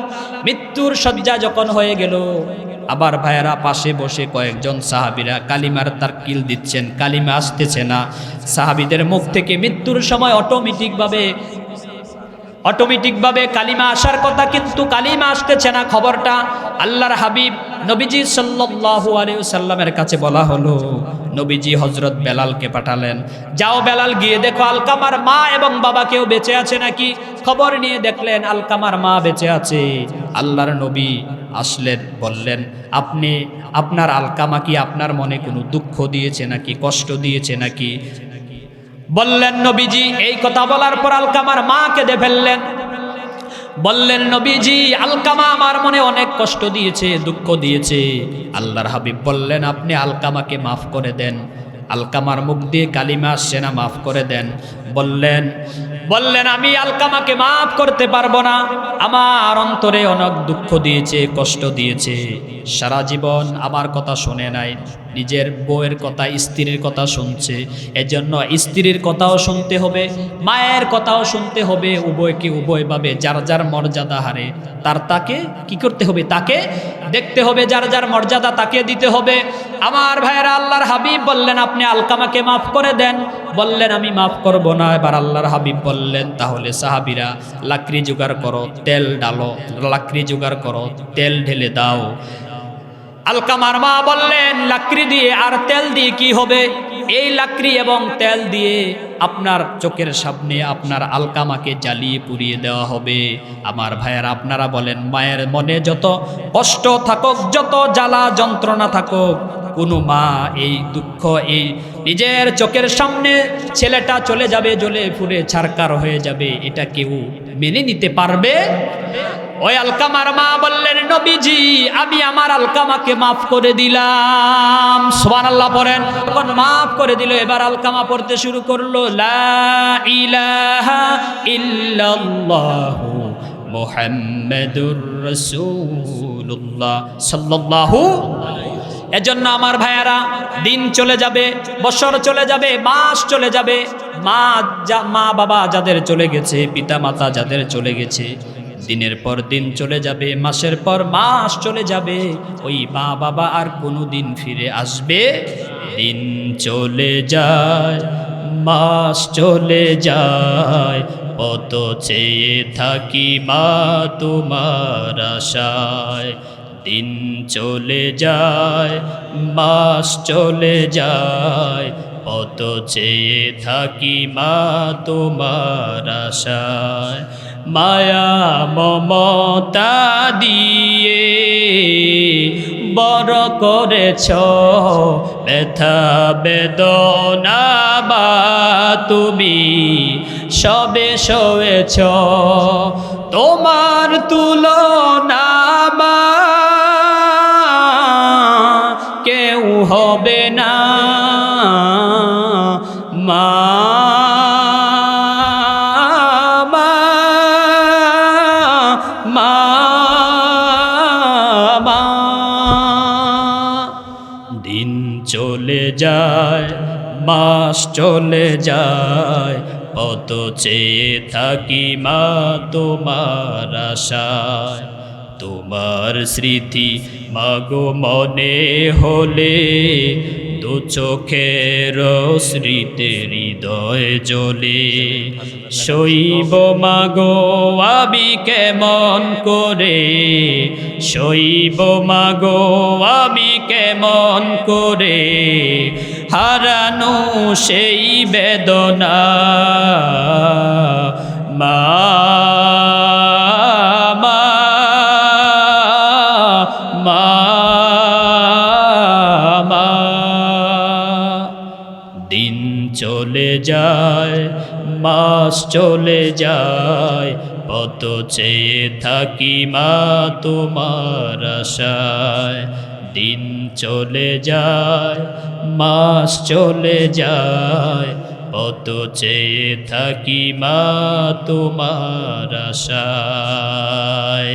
মৃত্যুর শয্যা যখন হয়ে গেল, আবার ভাইয়েরা পাশে বসে কয়েকজন সাহাবীরা কালিমার তারকিল দিচ্ছেন, কালিমা আসতেছে না। সাহাবীদের মুখ থেকে মৃত্যুর সময় অটোমেটিকভাবে কালিমা আসার কথা, কিন্তু কালিমা আসতেছে না। খবরটা আল্লাহর হাবিব নবীজি সাল্লাল্লাহু আলাইহি ওয়াসাল্লামের কাছে বলা হলো। নবীজি হযরত বেলালকে পাঠালেন, যাও বেলাল গিয়ে দেখো আলকামার মা এবং বাবা কেউ বেঁচে আছে নাকি। খবর নিয়ে দেখলেন আলকামার মা বেঁচে আছে। আল্লাহর নবী আসলেন, বললেন, আপনার আলকামা কি আপনার মনে কোনো দুঃখ দিয়েছে নাকি, কষ্ট দিয়েছে নাকি? বললেন নবীজি, এই কথা বলার পর আলকামার মা কেঁদে ফেললেন। বললেন নবীজি, আলকামা আমার মনে অনেক কষ্ট দিয়েছে, দুঃখ দিয়েছে। আল্লাহর হাবিব বললেন, আপনি আলকামাকে মাফ করে দেন। আলকামার মুখ দিয়ে কালিমা আসছে না, মাফ করে দেন। বললেন আমি আলকামাকে মাফ করতে পারবো না, আমার অন্তরে অনেক দুঃখ দিয়েছে, কষ্ট দিয়েছে। সারা জীবন আমার কথা শুনে নাই, নিজের বউয়ের কথা, স্ত্রীর কথা শুনছে। এজন্য স্ত্রীর কথাও শুনতে হবে, মায়ের কথাও শুনতে হবে। উভয়কে উভয়ভাবে যার যার মর্যাদা হারে তাকে কি করতে হবে, তাকে দেখতে হবে, যার যার মর্যাদা তাকে দিতে হবে। আমার ভাইয়েরা, আল্লাহর হাবিব বললেন আপনি আলকামাকে মাফ করে দেন। বললেন আমি মাফ করব না। এবার আল্লাহর হাবিব বললেন, তাহলে সাহাবীরা লাকড়ি জোগাড় করো, তেল ডালো, লাকড়ি জোগাড় করো, তেল ঢেলে দাও। আলকামার মা বললেন, লাকড়ি দিয়ে আর তেল দিয়ে কি হবে? এই লাকড়ি এবং তেল দিয়ে আপনার চোখের সামনে আপনার আলকামাকে জ্বালিয়ে পুড়িয়ে দেওয়া হবে। আমার ভাইয়েরা, আপনারা বলেন, মায়ের মনে যত কষ্ট থাকুক, যত জ্বালা যন্ত্রণা থাকুক, কোনো মা এই দুঃখ, এই নিজের চোখের সামনে ছেলেটা চলে যাবে, জ্বলে পুড়ে ছারকার হয়ে যাবে, এটা কেউ মেনে নিতে পারবে? ওই আলকামার মা বললেন, নবীজি আমি আমার আলকামাকে মাফ করে দিলাম। সুবহানাল্লাহ পড়েন। তখন মাফ করে দিল। এবার আলকামা পড়তে শুরু করলো, লা ইলাহা ইল্লাল্লাহু মুহাম্মাদুর রাসূলুল্লাহ সাল্লাল্লাহু। এজন্য আমার ভাইয়ারা, দিন চলে যাবে, বছর চলে যাবে, মাস চলে যাবে, মা বাবা যাদের চলে গেছে, পিতা মাতা যাদের চলে গেছে, দিনের পর দিন চলে যাবে, মাসের পর মাস চলে যাবে, ওই মা বাবা আর কোনো দিন ফিরে আসবে? দিন চলে যায়, মাস চলে যায়, কত চেয়ে থাকি মা তোমার আশায়। দিন চলে যায়, মাস চলে যায়, কত চেয়ে থাকি মা তোমার আশায়। মায়া মমতা দিয়ে বড় করেছ, ব্যথা বেদনা বা তুমি সবে সয়েছ, তোমার তুলনা মা কেউ হবে না। মা দিন চলে যায়, মাস চলে যায়, কত চেয়ে থাকি মা তোমার আশায়। তোমার স্মৃতি মাগো মনে হলে, দু চোখের স্মৃতি হৃদয় জ্বলে। শৈব মাগো আমি কেমন করে, শৈব মাগো আমি কেমন করে, হারানো সেই বেদনা। মা দিন চলে যায়, মাস চলে যায়, কত চেয়ে থাকি মা তোমার আশায়। দিন চলে যায়, মাস চলে যায়, কত চেয়ে থাকি মা তোমার আশায়।